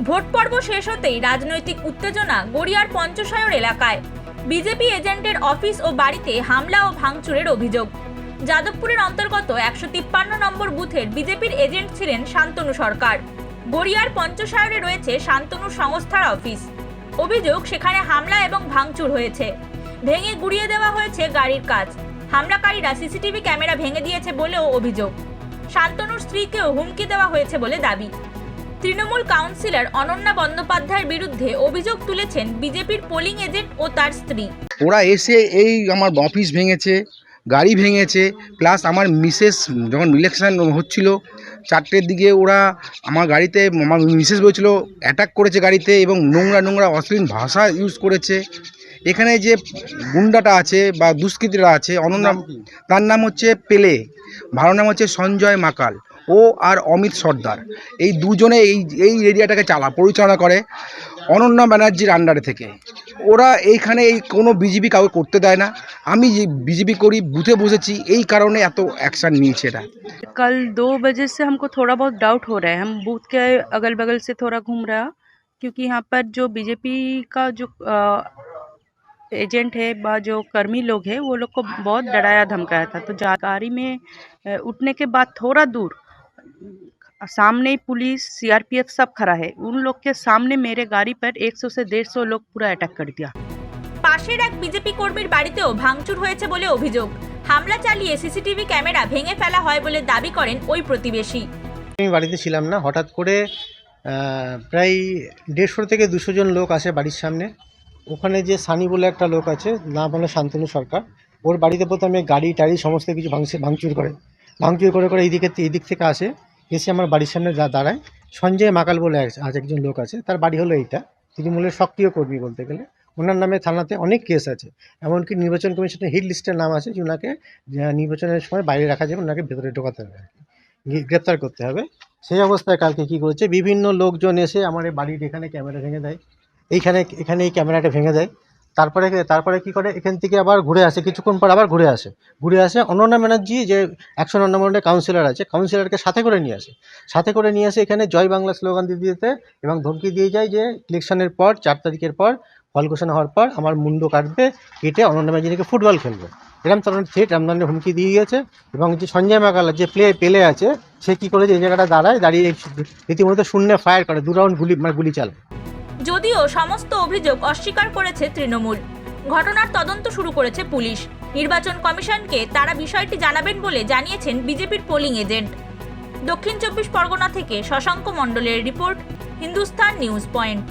Vote পর্ব শেষ হতেই রাজনৈতিক উত্তেজনা গড়িয়ার পঞ্চশায়র এলাকায়। বিজেপি এজেন্টের অফিস ও বাড়িতে হামলা ও ভাঙচুরের অভিযোগ। যাদবপুরের অন্তর্গত 153 নম্বর বুথের বিজেপির এজেন্ট ছিলেন শান্তনু সরকার। গড়িয়ার পঞ্চশায়রে রয়েছে শান্তনু সংস্থার অফিস। অভিযোগ, সেখানে হামলা এবং ভাঙচুর হয়েছে। ভেঙে গুড়িয়ে দেওয়া হয়েছে গাড়ির কাজ। হামলাকারীরা সিসিটিভি ক্যামেরা ভেঙে দিয়েছে বলেও অভিযোগ। শান্তনুর স্ত্রীকেও হুমকি দেওয়া হয়েছে বলে দাবি। তৃণমূল কাউন্সিলর অনন্যা বন্দ্যোপাধ্যায়ের বিরুদ্ধে অভিযোগ তুলেছেন বিজেপির পোলিং এজেন্ট ও তার স্ত্রী। ওরা এসে এই আমার অফিস ভেঙেছে, গাড়ি ভেঙেছে, প্লাস আমার মিসেস যখন ইলেকশন হচ্ছিল 4টের দিকে ওরা আমার গাড়িতে, আমার মিসেস বলছিল অ্যাটাক করেছে গাড়িতে এবং নোংরা অশ্লীল ভাষা ইউজ করেছে। এখানে যে গুন্ডাটা আছে বা দুষ্কৃতীরা আছে, অনন্যা, তার নাম হচ্ছে পেলে, ভালো নাম হচ্ছে সঞ্জয় মাকাল, ও আর অমিত সর্দার। এই দুজনে এই এরিয়াটাকে পরিচালনা করে অনন্যা ব্যানার্জির আন্ডারে থেকে। ওরা এইখানে কোনো বিজেপি কাউকে করতে দেয় না। আমি যে বিজেপি করি, বুথে বসেছি, এই কারণে এত অ্যাকশান নিয়েছে এরা। कल 2 बजे से हमको थोड़ा बहुत डाउट हो रहा है। हम बूथ के अगल बगल से थोड़ा घूम रहा, क्योंकि यहाँ पर जो बीजेपी का जो एजेंट है व जो कर्मी लोग हैं वो लोग को बहुत डराया धमकाया था। तो गाड़ी में उठने के बाद थोड़ा दूर सामने ही पुलिस, सीआरपीएफ सब खड़ा है। उन लोग के सामने मेरे गाड़ी पर 100 से 150 लोग पूरा अटैक कर दिया। পাশের এক বিজেপি কর্মীর বাড়িতেও ভাঙচুর হয়েছে বলে অভিযোগ। হামলা চালিয়ে সিসিটিভি ক্যামেরা ভেঙে ফেলা হয় বলে দাবি করেন ওই প্রতিবেশী। আমি বাড়িতে ছিলাম না, হঠাৎ করে প্রায় 150 থেকে 200 জন লোক আসে বাড়ির সামনে। ওখানে যে সানি বলে একটা লোক আছে, নাম হলো শান্তনু সরকার, ওর বাড়িতে প্রথমে গাড়ি টাড়ি সমস্ত কিছু ভাঙচুর করে এই দিক থেকে আসে, এসে আমার বাড়ির সামনে দাঁড়ায়। সঞ্জয় মাকাল বলে একজন লোক আছে, তার বাড়ি হলো এইটা, তৃণমূলের সক্রিয় কর্মী বলতে গেলে। ওনার নামে থানাতে অনেক কেস আছে, এমনকি নির্বাচন কমিশনের হিট লিস্টের নাম আছে যে ওনাকে নির্বাচনের সময় বাইরে রাখা যাবে, ওনাকে ভেতরে ঢোকাতে হবে, গ্রেপ্তার করতে হবে। সেই অবস্থায় কালকে কী করেছে, বিভিন্ন লোকজন এসে আমার এই বাড়ির এখানে ক্যামেরা ভেঙে দেয়, এখানে এই ক্যামেরাটা ভেঙে দেয়। তারপরে কি করে, এখান থেকে আবার ঘুরে আসে, কিছুক্ষণ পর আবার ঘুরে আসে অনন্যা ব্যানার্জি যে 100 নম্বরের কাউন্সিলর আছে, কাউন্সিলরকে সাথে করে নিয়ে আসে এখানে জয় বাংলা স্লোগান দিতে এবং ধমকি দিয়ে যায় যে ইলেকশনের পর 4 তারিখের পর ফল ঘোষণা হওয়ার পর আমার মুন্ডু কাটবে, কেটে অনন্যা ব্যানার্জিকে ফুটবল খেলবে, এরকম ধরনের থ্রেট রামদানের হুমকি দিয়ে গিয়েছে। এবং যে সঞ্জয় মাকালা যে পেলে আছে, সে কী করেছে, এই জায়গাটা দাঁড়িয়ে রীতিমতো শূন্যে ফায়ার করে, 2 রাউন্ড গুলি চালায়। যদিও সমস্ত অভিযোগ অস্বীকার করেছে তৃণমূল। ঘটনার তদন্ত শুরু করেছে পুলিশ। নির্বাচন কমিশনকে তারা বিষয়টি জানাবেন বলে জানিয়েছেন বিজেপির পোলিং এজেন্ট। দক্ষিণ 24 পরগনা থেকে শশাঙ্ক মণ্ডলের রিপোর্ট, হিন্দুস্তান নিউজ পয়েন্ট।